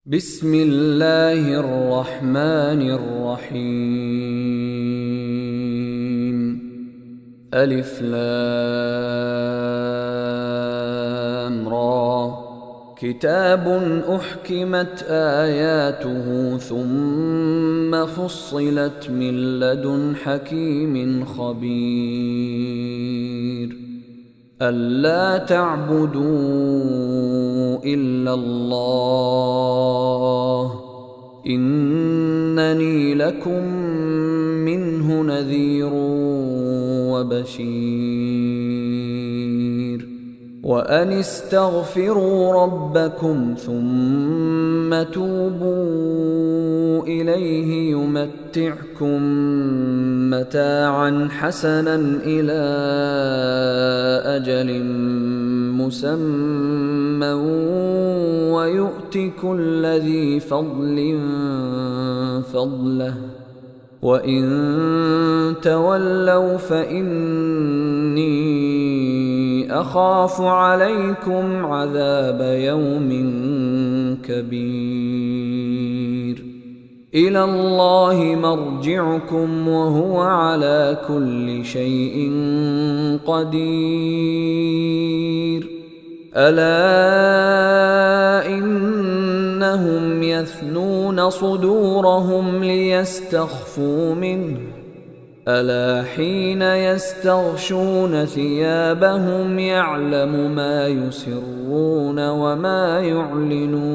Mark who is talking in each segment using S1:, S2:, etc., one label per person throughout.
S1: بسم الله الرحمن الرحيم. ألف لام را. كتاب أحكمت آياته ثم فصلت من لدن حكيم خبير. ألا تعبدوا إلا الله إنني لكم منه نذير وبشير. وأن استغفروا ربكم ثم توبوا إليه يمتعكم متاعا حسنا إلى أجل مسمى ويؤت كل ذي فضل فضله وإن تولوا فإني أخاف عليكم عذاب يوم كبير. إلى الله مرجعكم وهو على كل شيء قدير. ألا إنهم يثنون صدورهم ليستخفوا منه ألا حين يستغشون ثيابهم يعلم ما يسرون وما يعلنون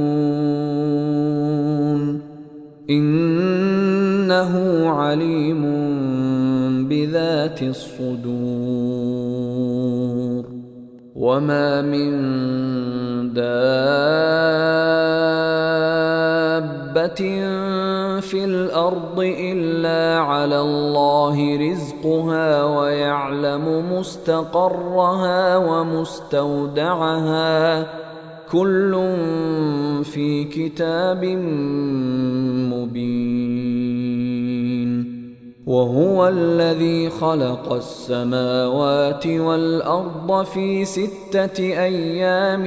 S1: إنه عليم بذات الصدور. وما من دابة في الأرض إلا على الله رزقها ويعلم مستقرها ومستودعها كل في كتاب مبين. وهو الذي خلق السماوات والأرض في 6 أيام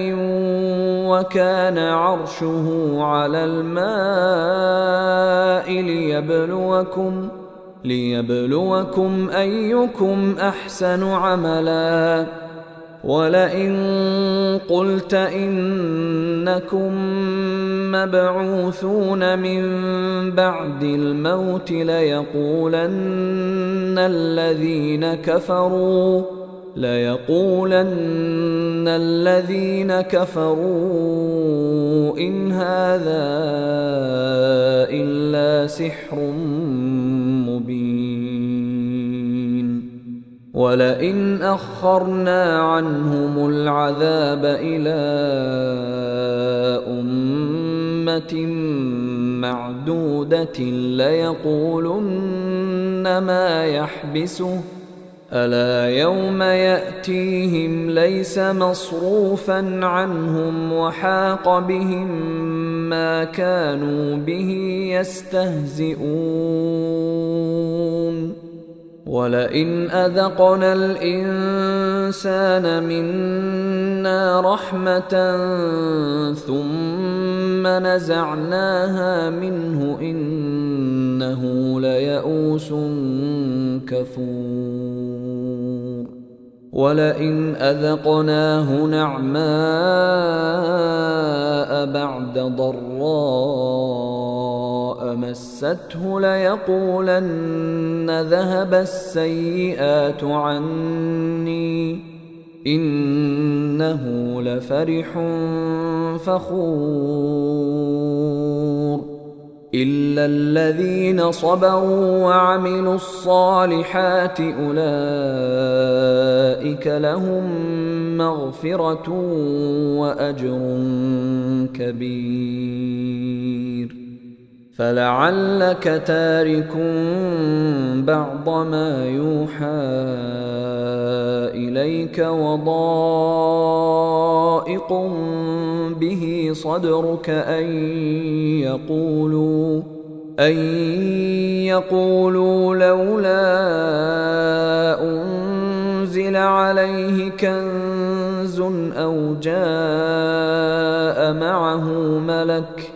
S1: وكان عرشه على الماء ليبلوكم أيكم أحسن عملا. ولئن قلت إنكم مبعوثون من بعد الموت ليقولن الذين كفروا إن هذا إلا سحر مبين. ولئن أخرنا عنهم العذاب إلى أمة معدودة ليقولن ما يحبسه ألا يوم يأتيهم ليس مصروفا عنهم وحاق بهم ما كانوا به يستهزئون. ولئن أذقنا الإنسان منا رحمة ثم نزعناها منه إنه ليئوس كفور. ولئن أذقناه نعماء بعد ضراء مسته ليقولن ذهب السيئات عني إنه لفرح فخور. إلا الذين صبروا وعملوا الصالحات أولئك لهم مغفرة وأجر كبير. فلعلك تارك بعض ما يوحى إليك وضائق به صدرك أن يقولوا لولا أنزل عليه كنز أو جاء معه ملك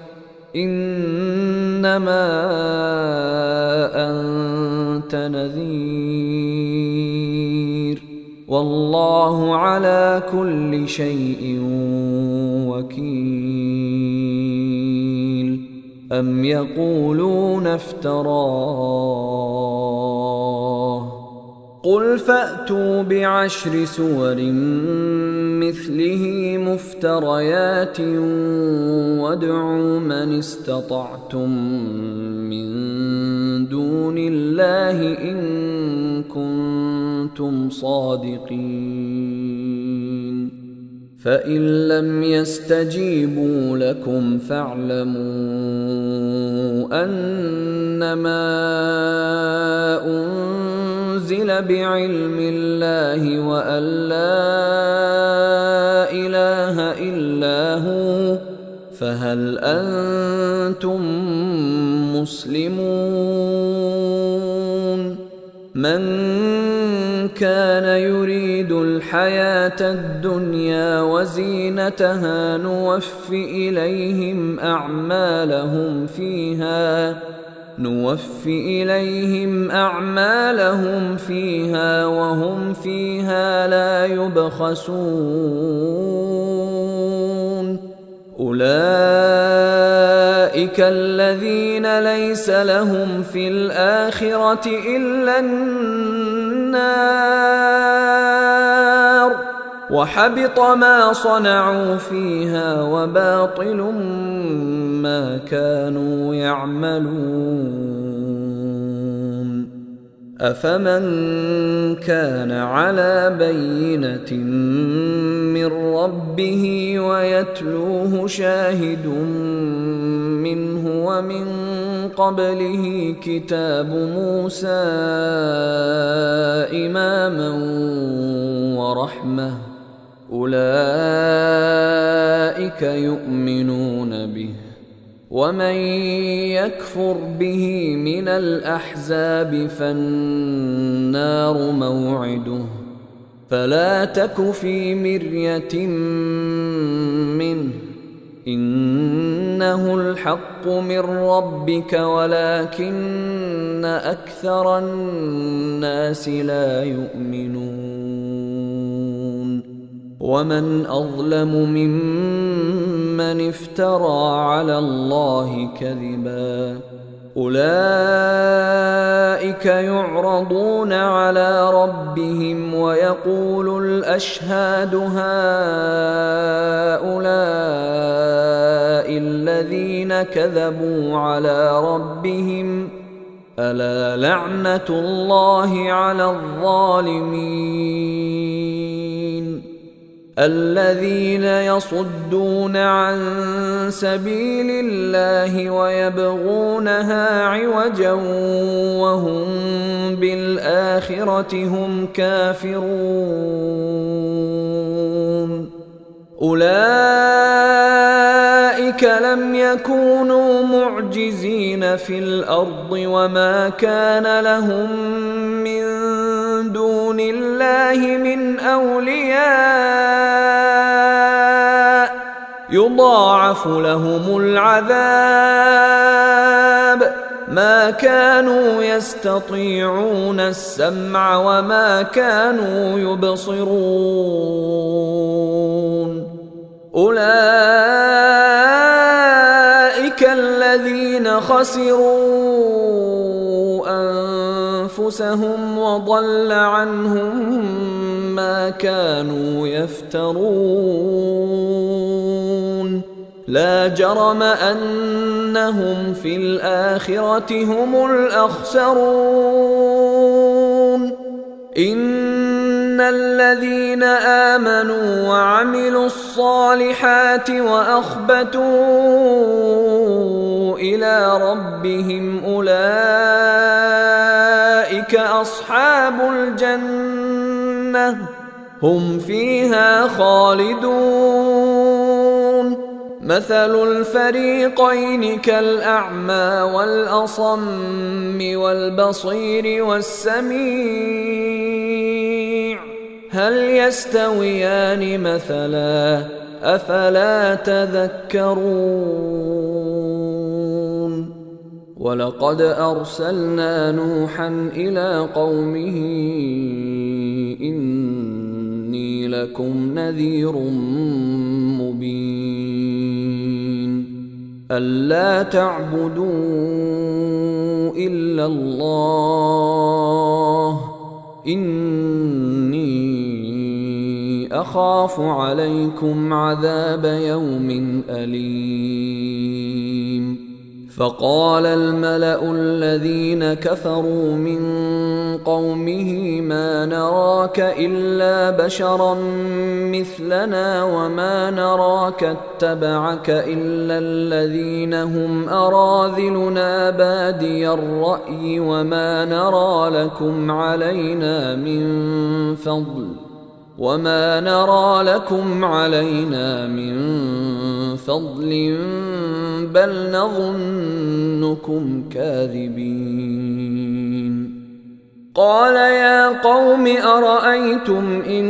S1: إنما أنت نذير والله على كل شيء وكيل أم يقولون افتراه قل فأتوا ب10 سور مثله مفتريات وادعوا من استطعتم من دون الله إن كنتم صادقين فإن لم يستجيبوا لكم فاعلموا أنما أنزل بعلم الله وأن لا إله إلا هو فهل أنتم مسلمون من كان يريد الحياة الدنيا وزينتها نوفِ إليهم أعمالهم فيها وهم فيها لا يبخسون أولئك الذين ليس لهم في الآخرة إلا النار وحبط ما صنعوا فيها وباطل ما كانوا يعملون أفمن كان على بينة من ربه ويتلوه شاهد منه ومن قبله كتاب موسى إماما ورحمة أولئك يؤمنون به ومن يكفر به من الأحزاب فالنار موعده فلا تك في مرية منه إنه الحق من ربك ولكن أكثر الناس لا يؤمنون ومن أظلم ممن افترى على الله كذبا أولئك يعرضون على ربهم ويقول الأشهاد هؤلاء الذين كذبوا على ربهم ألا لعنة الله على الظالمين الذين يصدون عن سبيل الله ويبغونها عوجا وهم بالآخرة هم كافرون أولئك لم يكونوا معجزين في الأرض وما كان لهم من دون الله من أولياء يضاعف لهم العذاب ما كانوا يستطيعون السمع وما كانوا يبصرون أولئك الذين خسروا أنفسهم وضل عنهم ما كانوا يفترون لا جرم أنهم في الآخرة هم الأخسرون إن الذين آمنوا وعملوا الصالحات وأخبتوا إلى ربهم أولئك أصحاب الجنة هم فيها خالدون مثل الفريقين كالأعمى والأصم والبصير والسميع هل يستويان مثلا أفلا تذكرون ولقد أرسلنا نوحا إلى قومه إني لكم نذير مبين ألا تعبدوا إلا الله إني أخاف عليكم عذاب يوم أليم فقال الملأ الذين كفروا من قومه ما نراك إلا بشرا مثلنا وما نراك اتبعك إلا الذين هم أراذلنا بادي الرأي وما نرى لكم علينا من فضل بل نظنكم كاذبين قال يا قوم أرأيتم إن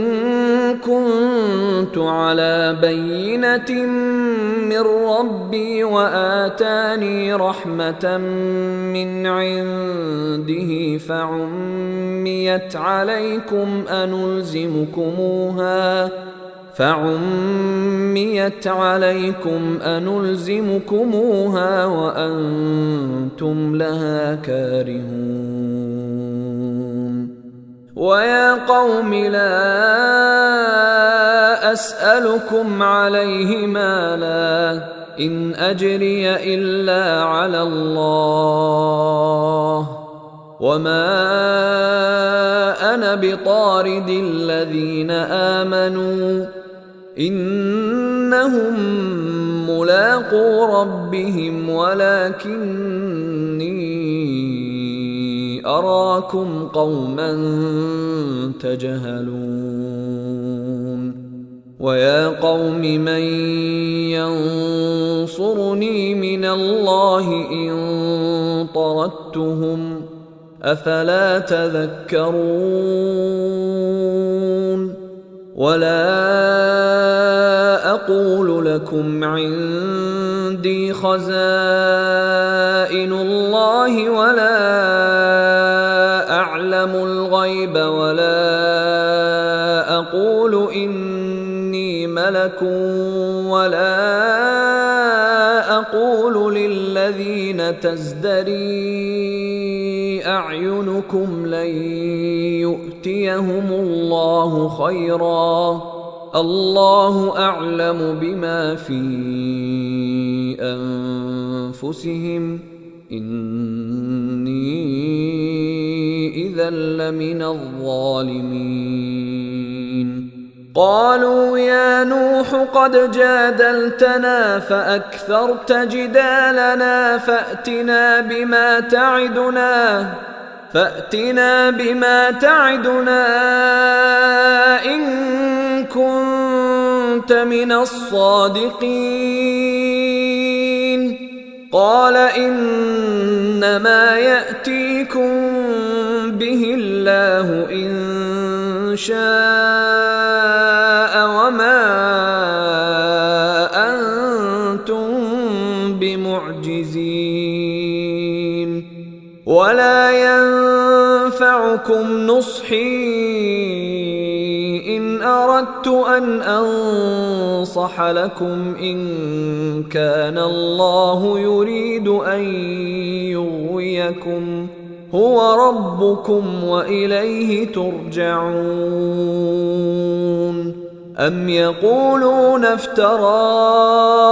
S1: كنت على بينة من ربي وآتاني رحمة من عنده فعميت عليكم أنلزمكموها وأنتم لها كارهون ويا قوم لا أسألكم عليه مالا إن أجري إلا على الله وما أنا بطارد الذين آمنوا إنهم ملاقو ربهم ولكني أراكم قوما تجهلون ويا قوم من ينصرني من الله إن طردتهم أفلا تذكرون ولا أقول لكم عندي خزائن الله ولا أعلم الغيب ولا أقول إني ملك ولا أقول للذين تزدري أعينكم لن يؤتيهم الله خيرا الله أعلم بما في أنفسهم إني إذا لمن الظالمين قالوا يا نوح قد جادلتنا فأكثرت جدالنا فأتنا بما تعدنا إن كنت من الصادقين قال إنما يأتيكم به الله إن شاء وما أنتم بمعجزين ولا ينفعكم نصحي إن أردت أن أنصح لكم إن كان الله يريد أن يغويكم هو ربكم وإليه ترجعون أم يقولون افتراه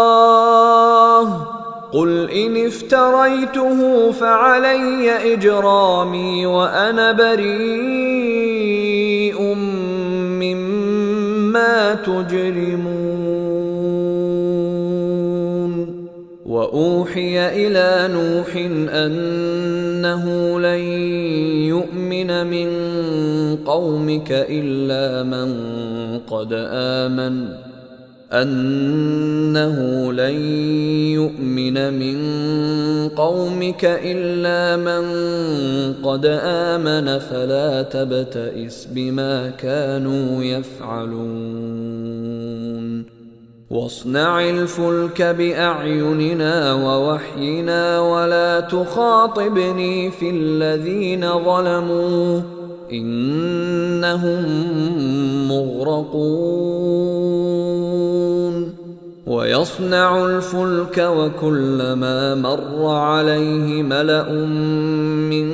S1: قل إن افتريته فعلي إجرامي وأنا بريء مما تجرمون وأوحي إلى نوح أنه لن يؤمن من قومك إلا من قد آمن فلا تبتئس بما كانوا يفعلون واصنع الفلك بأعيننا ووحينا ولا ولا تخاطبني في الذين ظلموا إنهم مغرقون ويصنع الفلك وكلما مر عليه ملأ من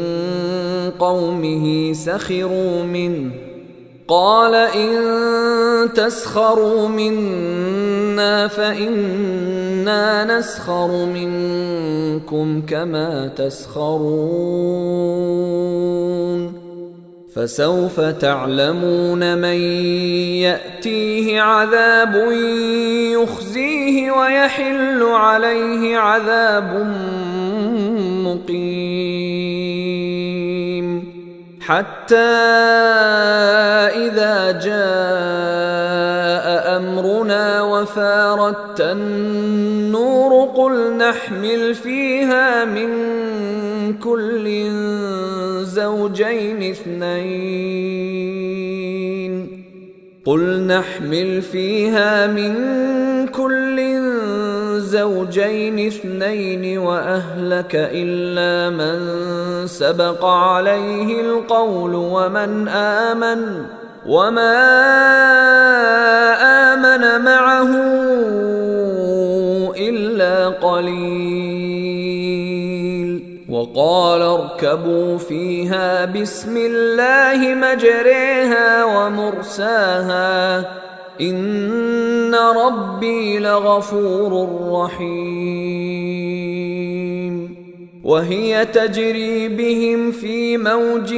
S1: قومه سخروا منه قال إن تسخروا منا فإنا نسخر منكم كما تسخرون فسوف تعلمون من يأتيه عذاب يخزيه ويحل عليه عذاب مقيم حتى إذا جاء أمرنا وفارت النور قل نحمل فيها من كل زوجين اثنين وأهلك إلا من سبق عليه القول وما آمن معه إلا قليل وقال اركبوا فيها بسم الله مجريها ومرساها إن ربي لغفور رحيم وهي تجري بهم في موج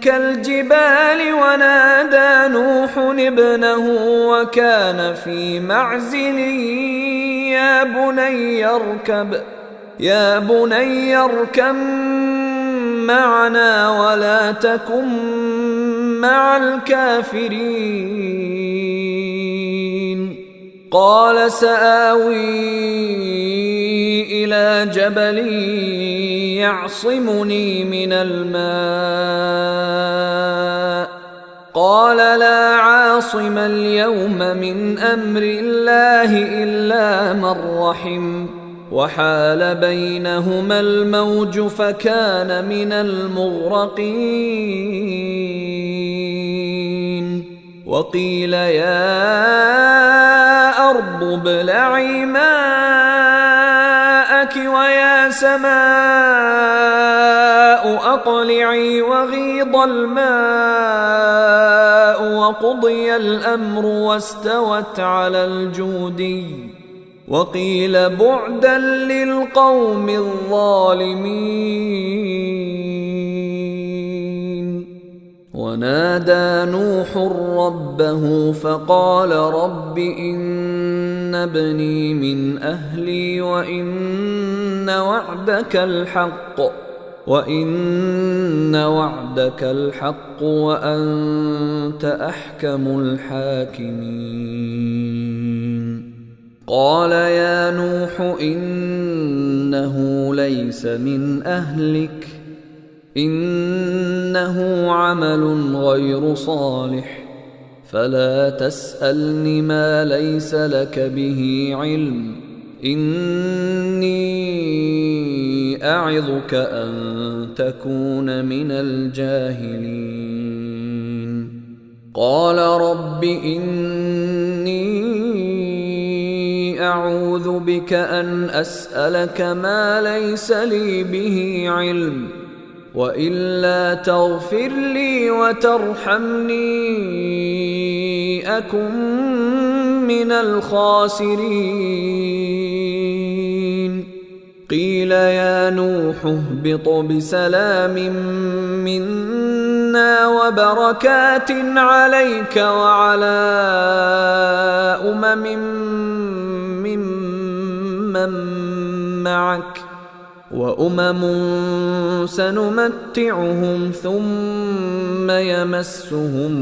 S1: كالجبال ونادى نوح ابنه وكان في معزل يا بني اركب معنا ولا تكن مع الكافرين قال سآوي إلى جبل يعصمني من الماء قال لا عاصم اليوم من أمر الله إلا من رحم وحال بينهما الموج فكان من المغرقين وقيل يا أرض ابلعي ماءك ويا سماء أقلعي وغيض الماء وقضي الأمر واستوت على الجودي وقيل بعدا للقوم الظالمين ونادى نوح ربه فقال رب إن ابني من أهلي وإن وعدك الحق وأنت أحكم الحاكمين قال يا نوح إنه ليس من أهلك إنه عمل غير صالح فلا تسألني ما ليس لك به علم إني أعظك أن تكون من الجاهلين قال رب إني أعوذ بك أن أسألك ما ليس لي به علم وإلا تغفر لي وترحمني أكن من الخاسرين قيل يا نوح اهبط بسلام منا وبركات عليك وعلى ممن معك وأمم سنمتعهم ثم يمسهم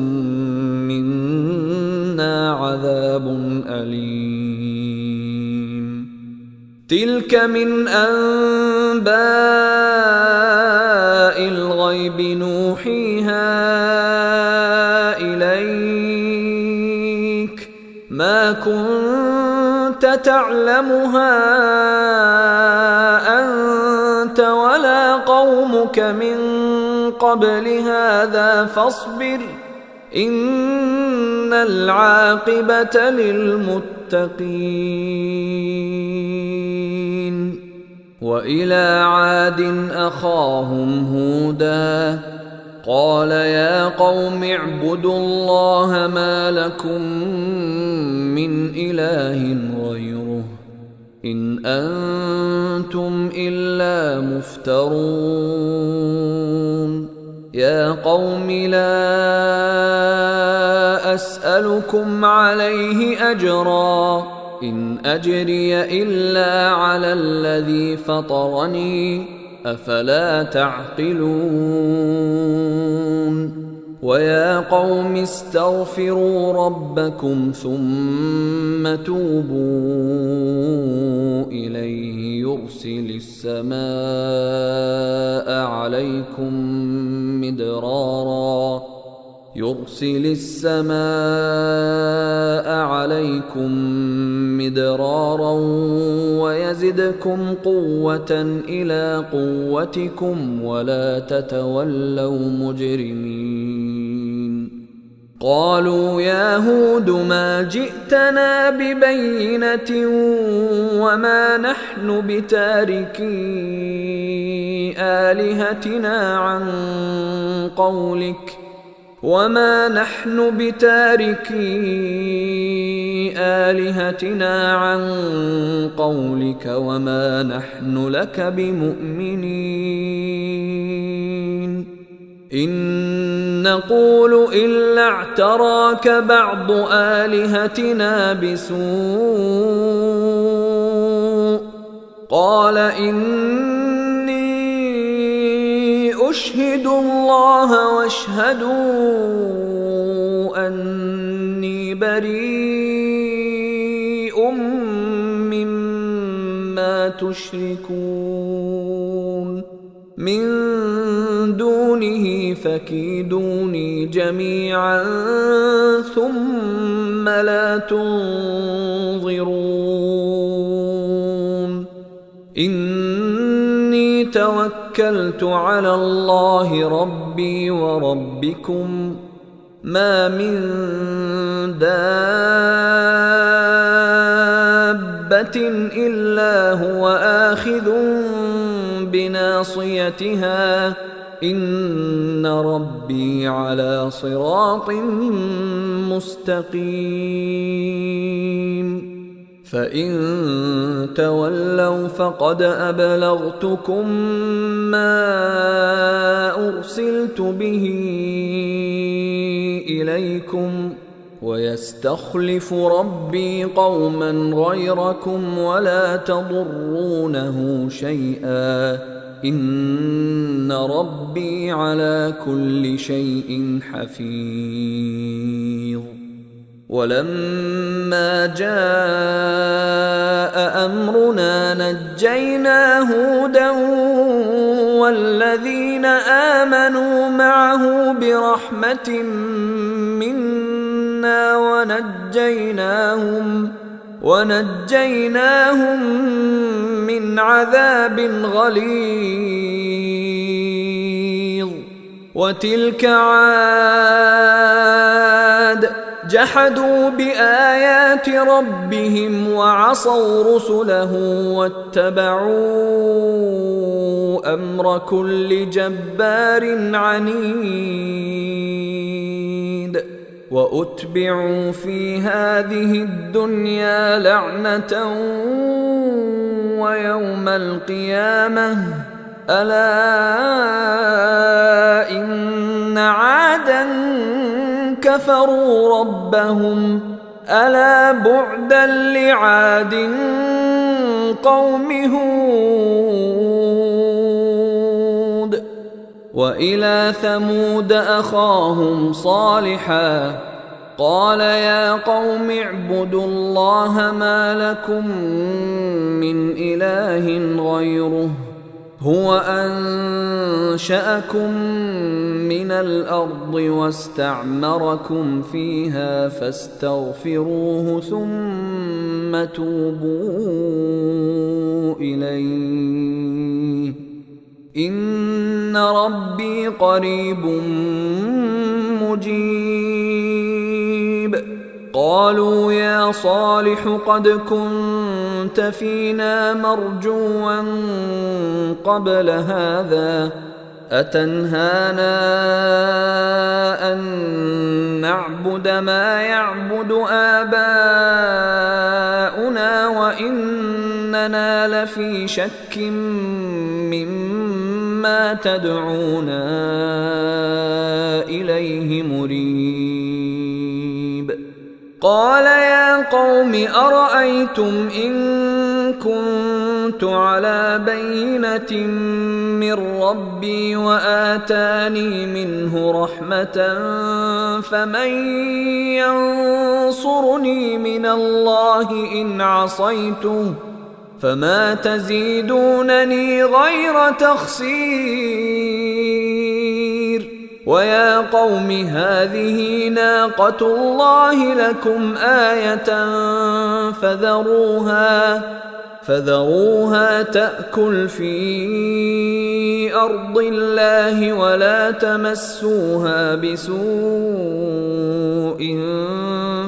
S1: منا عذاب أليم تلك من أنباء الغيب نوحيها إليك ما كنت تعلمها أنت أنت ولا قومك من قبل هذا فاصبر إن العاقبة للمتقين. وإلى عاد أخاهم هودا قال يا قوم اعبدوا الله ما لكم من إله غيره إن أنتم إلا مفترون. يا قوم لا أسألكم عليه أجرا إن أجري إلا على الذي فطرني أفلا تعقلون. ويا قوم استغفروا ربكم ثم توبوا إليه يرسل السماء عليكم مدرارا ويزدكم قوة إلى قوتكم ولا تتولوا مجرمين. قالوا يا هود ما جئتنا ببينة وما نحن بتاركي آلهتنا عن قولك وما نحن لك بمؤمنين. إن نقول إلا اعتراك بعض آلهتنا بسوء قال إني أشهد الله واشهدوا أني بريء مما تشركون من دونه فكيدوني جميعا ثم لا تنظرون. إني توكلت على الله ربي وربكم ما من دابة إلا هو آخذ بناصيتها إن ربي على صراط مستقيم. فإن تولوا فقد أبلغتكم ما أرسلت به إليكم ويستخلف ربي قوما غيركم ولا تضرونه شيئا إن ربي على كل شيء حفيظ. ولما جاء أمرنا نجينا هودا والذين آمنوا معه برحمة منا ونجيناهم من عذاب غليظ. وتلك عاد جحدوا بآيات ربهم وعصوا رسله واتبعوا أمر كل جبار عنيد. وأتبعوا في هذه الدنيا لعنة ويوم القيامة ألا إن عادا كفروا ربهم ألا بعدا لعاد قوم هود. وإلى ثمود أخاهم صالحا قال يا قوم اعبدوا الله ما لكم من إله غيره هو أنشأكم من الأرض واستعمركم فيها فاستغفروه ثم توبوا إليه إن ربي قريب مجيب. قالوا يا صالح قد كنت فينا مرجوا قبل هذا، أتنهانا أن نعبد ما يعبد آباؤنا وإننا لفي شك مما تدعونا إليه مريب. قال يا قوم أرأيتم إن كنت على بينة من ربي وآتاني منه رحمة فمن ينصرني من الله إن عصيته، فما تزيدونني غير تخسير. ويا قوم هذه ناقة الله لكم آية فذروها تأكل في أرض الله ولا تمسوها بسوء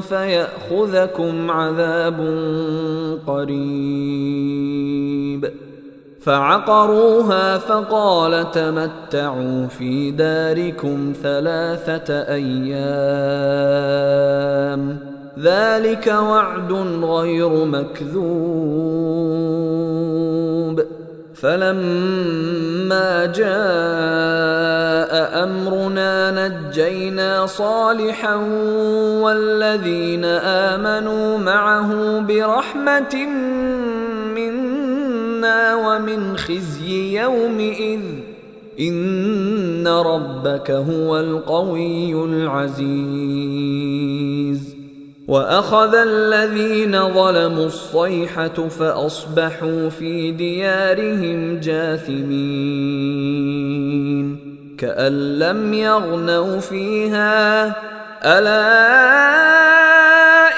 S1: فيأخذكم عذاب قريب. فعقروها فقال تمتعوا في داركم 3 أيام ذلك وعد غير مكذوب. فلما جاء أمرنا نجينا صالحا والذين آمنوا معه برحمة منا ومن خزي يومئذ إن ربك هو القوي العزيز. وأخذ الذين ظلموا الصيحة فأصبحوا في ديارهم جاثمين كأن لم يغنوا فيها ألا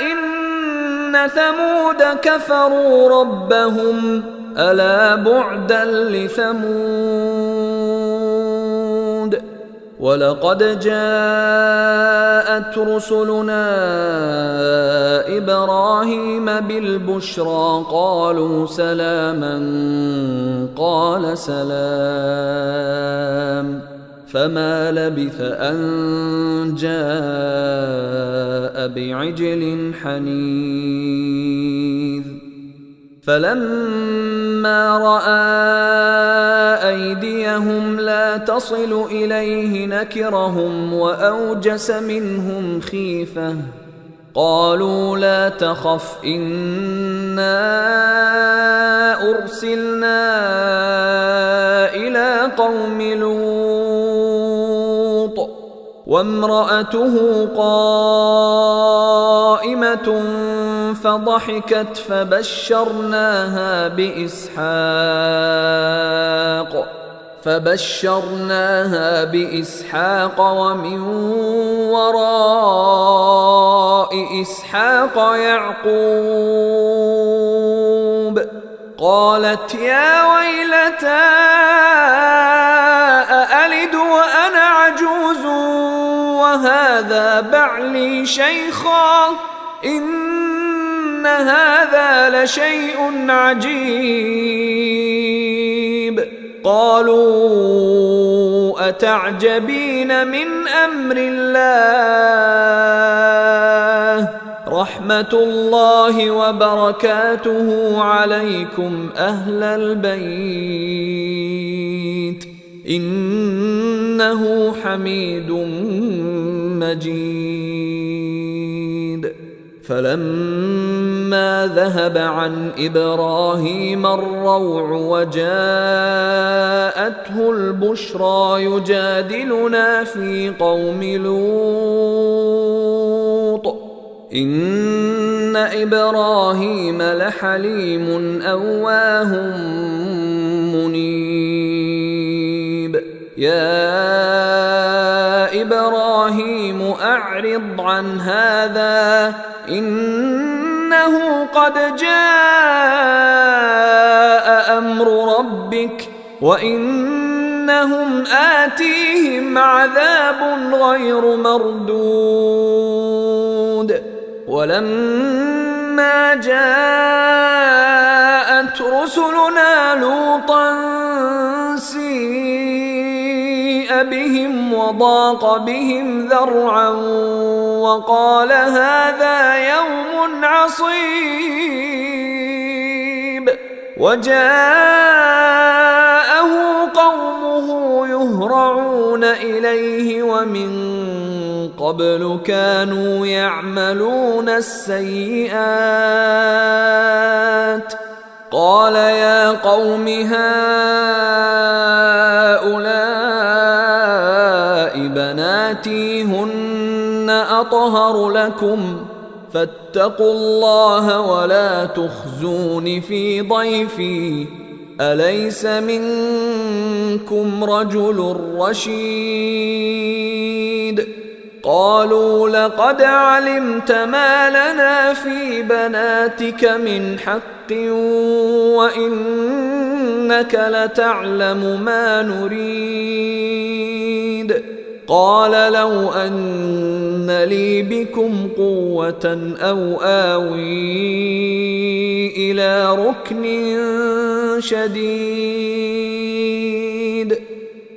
S1: إن ثمود كفروا ربهم ألا بعدا لثمود. ولقد جاءت رسلنا إبراهيم بالبشرى قالوا سلاما قال سلام فما لبث أن جاء بعجل حنيذ. فلما رأى أيديهم لا تصل إليه نكرهم وأوجس منهم خيفة قالوا لا تخف إنا أرسلنا إلى قوم لوط وامرأته قائمة فضحكت فبشرناها بإسحاق ومن وراء إسحاق يعقوب. قالت يا ويلتى أألد وأنا عجوز وهذا بعلي شيخا إن هذا لشيء عجيب. قالوا أتعجبين من أمر الله رحمة الله وبركاته عليكم أهل البيت إنه حميد مجيد. فلما ذهب عن إبراهيم الروع وجاءته البشرى يجادلنا في قوم لوط إن إبراهيم لحليم أواه منيب. يا إبراهيم أعرض عن هذا إنه قد جاء أمر ربك وإنهم آتيهم عذاب غير مردود ولما جاءت رسلنا لوطا سيء بهم وضاق بهم ذرعا وقال هذا يوم عصيب وجاءه قومه يهرعون إليه ومن قبل كانوا يعملون السيئات قال يا قوم هؤلاء بناتي هن أطهر لكم فاتقوا الله ولا تخزون في ضيفي أليس منكم رجل رشيد قالوا لقد علمت ما لنا في بناتك من حق وإنك لتعلم ما نريد قال لو أن لي بكم قوة أو آوي إلى ركن شديد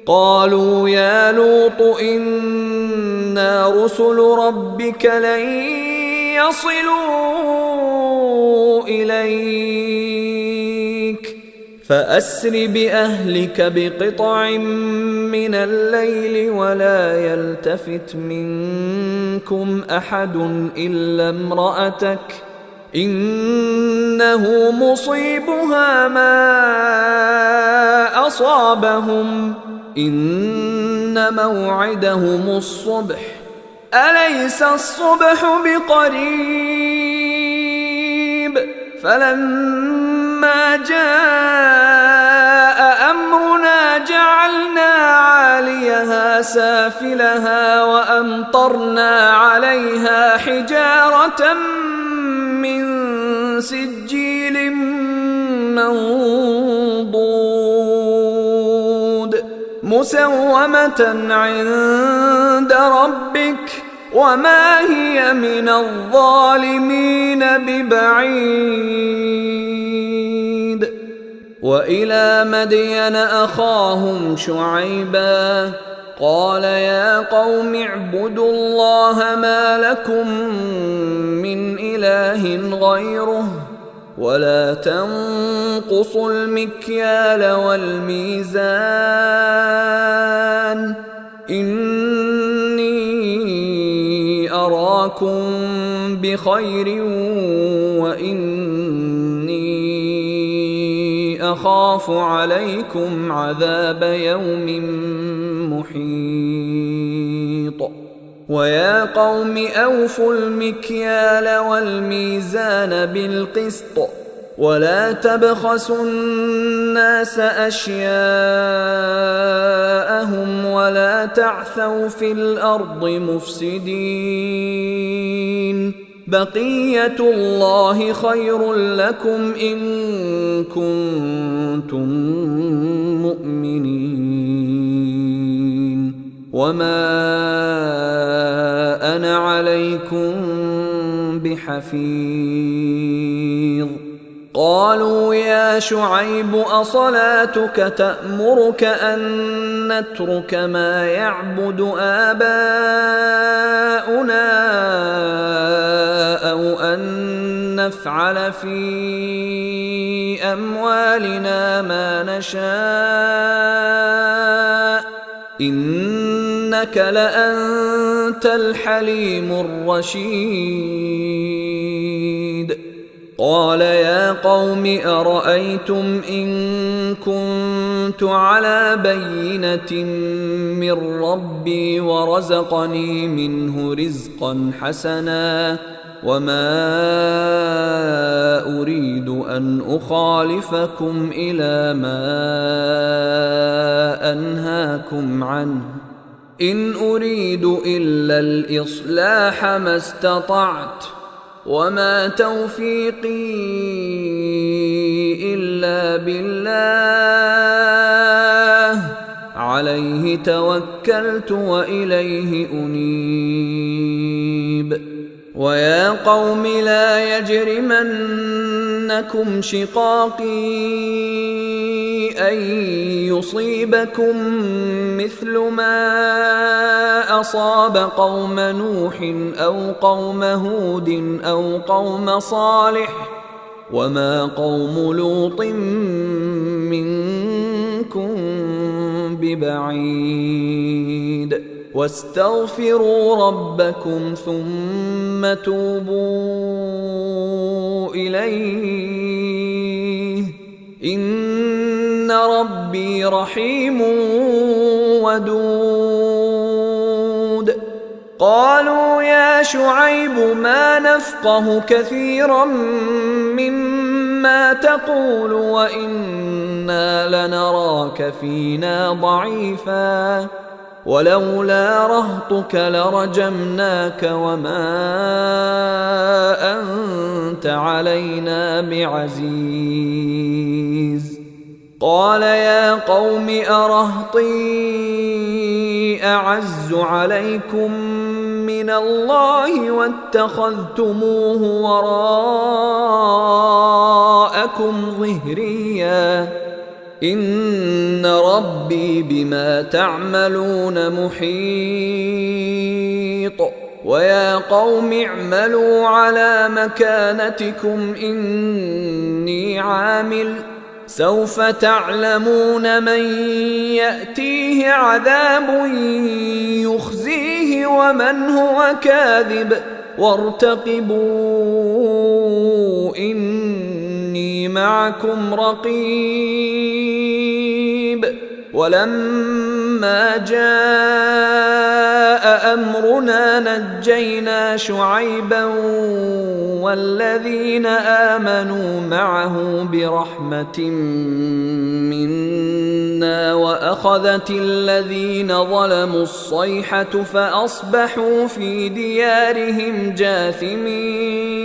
S1: قالوا يا لوط إنا رسل ربك لن يصلوا إليك فأسر بأهلك بقطع من الليل ولا يلتفت منكم أحد إلا امرأتك إنه مصيبها ما أصابهم إن موعدهم الصبح أليس الصبح بقريب فلما جاء أمرنا جعلنا عاليها سافلها وأمطرنا عليها حجارة من سجيل منضود مسومة عند ربك وما هي من الظالمين ببعيد وإلى مدين أخاهم شعيبا قال يا قوم اعبدوا الله ما لكم من إله غيره ولا تنقصوا المكيال والميزان إني أراكم بخير وإني أخاف عليكم عذاب يوم محيط ويا قوم أوفوا المكيال والميزان بالقسط ولا تبخسوا الناس أشياءهم ولا تعثوا في الأرض مفسدين بقية الله خير لكم إن كنتم مؤمنين وما أنا عليكم بحفيظ قالوا يا شعيب أصلاتك تأمرك أن نترك ما يعبد آباؤنا أو أن نفعل في أموالنا ما نشاء إنك لأنت الحليم الرشيد قال يا قوم أرأيتم إن كنت على بينة من ربي ورزقني منه رزقا حسنا وما أريد أن أخالفكم إلى ما أنهاكم عنه إن أريد إلا الإصلاح ما استطعت وما توفيقي إلا بالله عليه توكلت وإليه أنيب ويا قوم لا يجرمنكم شقاقي أن يصيبكم مثل ما أصاب قوم نوح أو قوم هود أو قوم صالح وما قوم لوط منكم ببعيد واستغفروا ربكم ثم توبوا إليه إن ربي رحيم ودود قالوا يا شعيب ما نفقه كثيرا مما تقول وإنا لنراك فينا ضعيفا ولولا رهطك لرجمناك وما أنت علينا بعزيز قال يا قوم أرهطي أعز عليكم من الله واتخذتموه وراءكم ظهريا إن ربي بما تعملون محيط ويا قوم اعملوا على مكانتكم إني عامل سوف تعلمون من يأتيه عذاب يخزيه ومن هو كاذب وارتقبوا إني معكم رقيب ولما جاء أمرنا نجينا شعيبا والذين آمنوا معه برحمة منا وأخذت الذين ظلموا الصيحة فأصبحوا في ديارهم جاثمين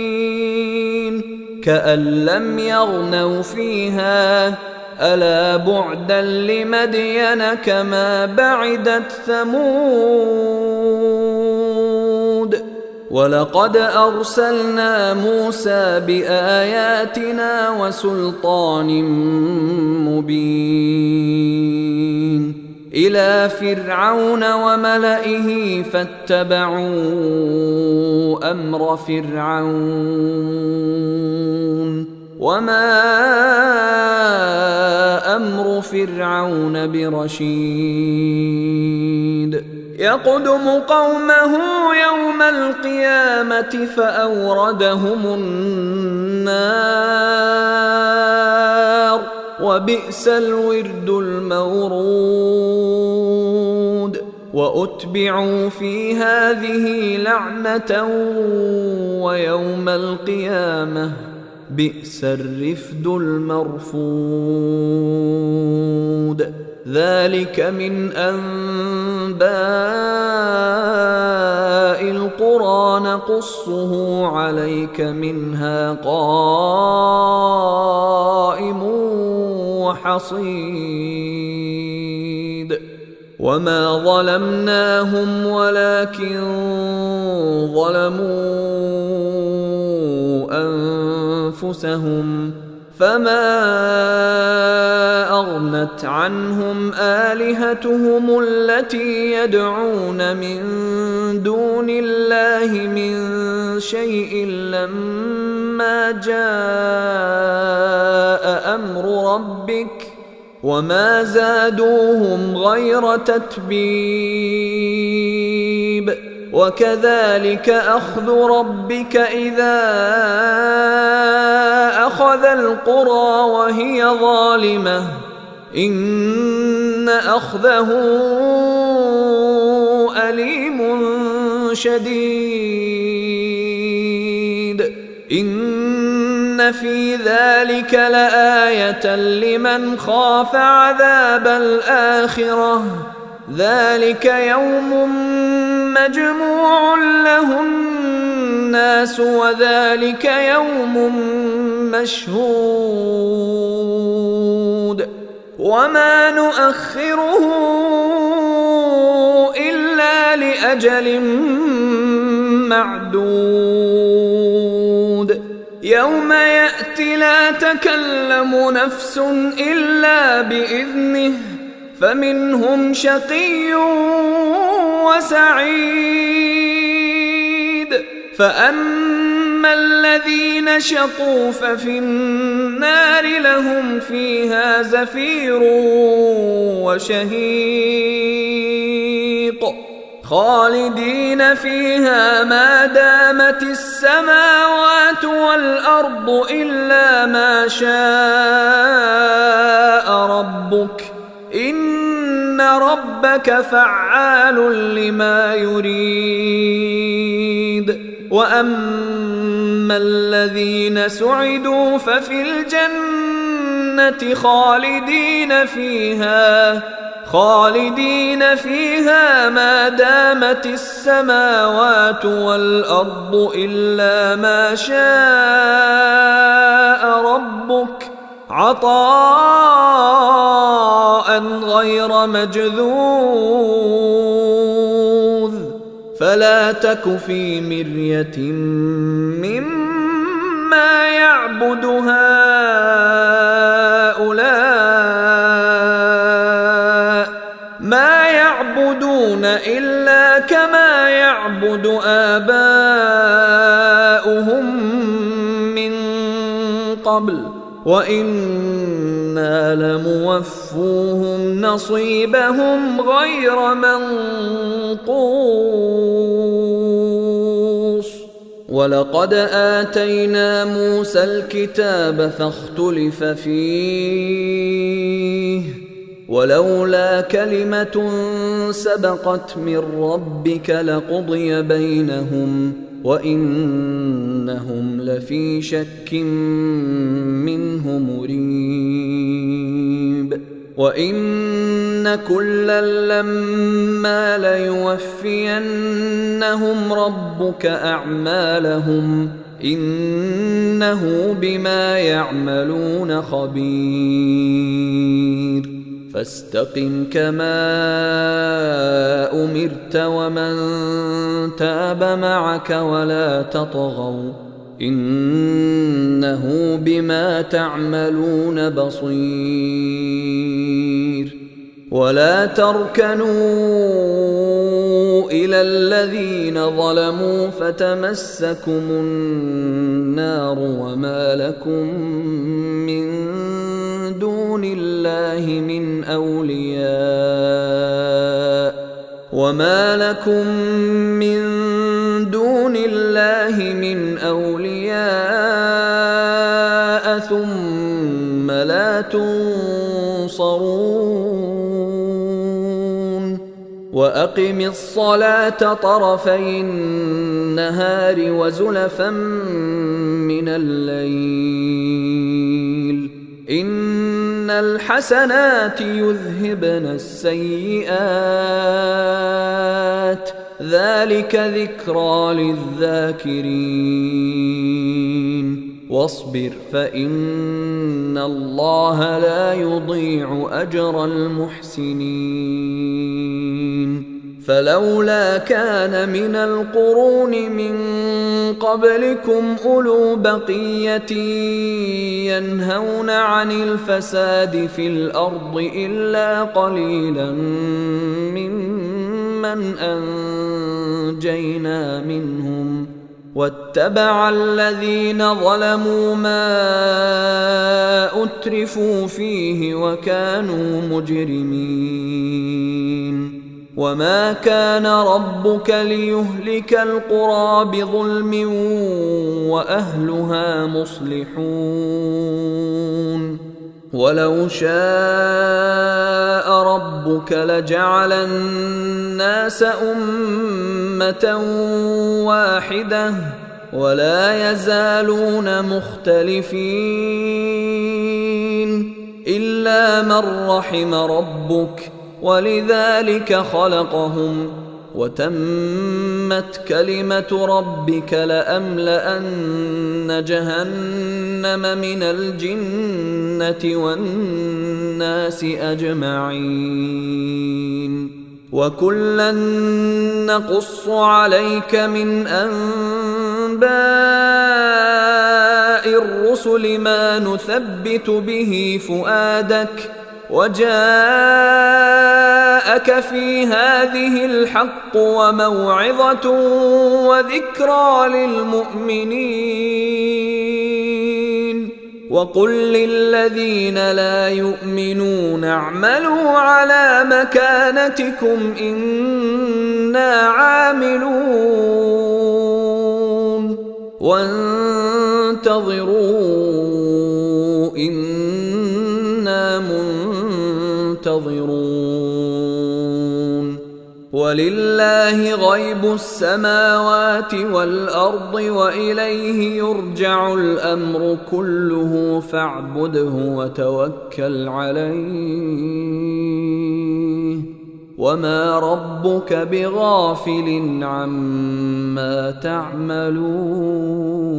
S1: كأن لم يغنوا فيها ألا بعدا لمدين كما بعدت ثمود ولقد أرسلنا موسى بآياتنا وسلطان مبين إلى فرعون وملئه فاتبعوا أمر فرعون وما أمر فرعون برشيد يقدم قومه يوم القيامة فأوردهم النار وبئس الورد المورود وأتبعوا في هذه لعنة ويوم القيامة بئس الرفد المرفود ذلك من أنباء القرى نقصه عليك منها قائم وحصيد وما ظلمناهم ولكن ظلموا أنفسهم فما أغنت عنهم آلهتهم التي يدعون من دون الله من شيء لما جاء أمر ربك وما زادوهم غير تتبيب وكذلك أخذ ربك إذا أخذ القرى وهي ظالمة إن أخذه أليم شديد إن في ذلك لآية لمن خاف عذاب الآخرة ذلك يوم مجموع له الناس وذلك يوم مشهود وما نؤخره إلا لأجل معدود يوم يأتي لا تكلم نفس إلا بإذنه فمنهم شقي وسعيد فأما الذين شقوا ففي النار لهم فيها زفير وشهيق خالدين فيها ما دامت السماوات والأرض إلا ما شاء ربك إن ربك فعال لما يريد وأما الذين سعدوا ففي الجنة خالدين فيها ما دامت السماوات والأرض إلا ما شاء ربك عطاء غير مجذوذ فلا تك في مرية مما يعبد هؤلاء ما يعبدون إلا كما يعبد آباؤهم من قبل وإنا لموفوهم نصيبهم غير منقوص ولقد آتينا موسى الكتاب فاختلف فيه ولولا كلمة سبقت من ربك لقضي بينهم وإنهم لفي شك منه مريب وإن كلا لما ليوفينهم ربك أعمالهم إنه بما يعملون خبير فاستقم كما أمرت ومن تاب معك ولا تطغوا إنه بما تعملون بصير ولا تركنوا إلى الذين ظلموا فتمسكم النار وما لكم من دون الله من أولياء ثم لا تنصرون وأقم الصلاة طرفي النهار وزلفا من الليل إن الحسنات يذهبن السيئات ذلك ذكرى للذاكرين واصبر فإن الله لا يضيع أجر المحسنين فلولا كان من القرون من قبلكم أولو بقية ينهون عن الفساد في الأرض إلا قليلا ممن أنجينا منهم واتبع الذين ظلموا ما أترفوا فيه وكانوا مجرمين وما كان ربك ليهلك القرى بظلم وأهلها مصلحون ولو شاء ربك لجعل الناس أمة واحدة ولا يزالون مختلفين إلا من رحم ربك ولذلك خلقهم وتمت كلمة ربك لأملأن جهنم من الجنة والناس أجمعين وكلا نقص عليك من أنباء الرسل ما نثبت به فؤادك وجاءك في هذه الحق وموعظة وذكرى للمؤمنين وقل للذين لا يؤمنون اعملوا على مكانتكم إنا عاملون وانتظروا إنا منتظرون ولله غيب السماوات والأرض وإليه يرجع الأمر كله فاعبده وتوكل عليه وما ربك بغافل عما تعملون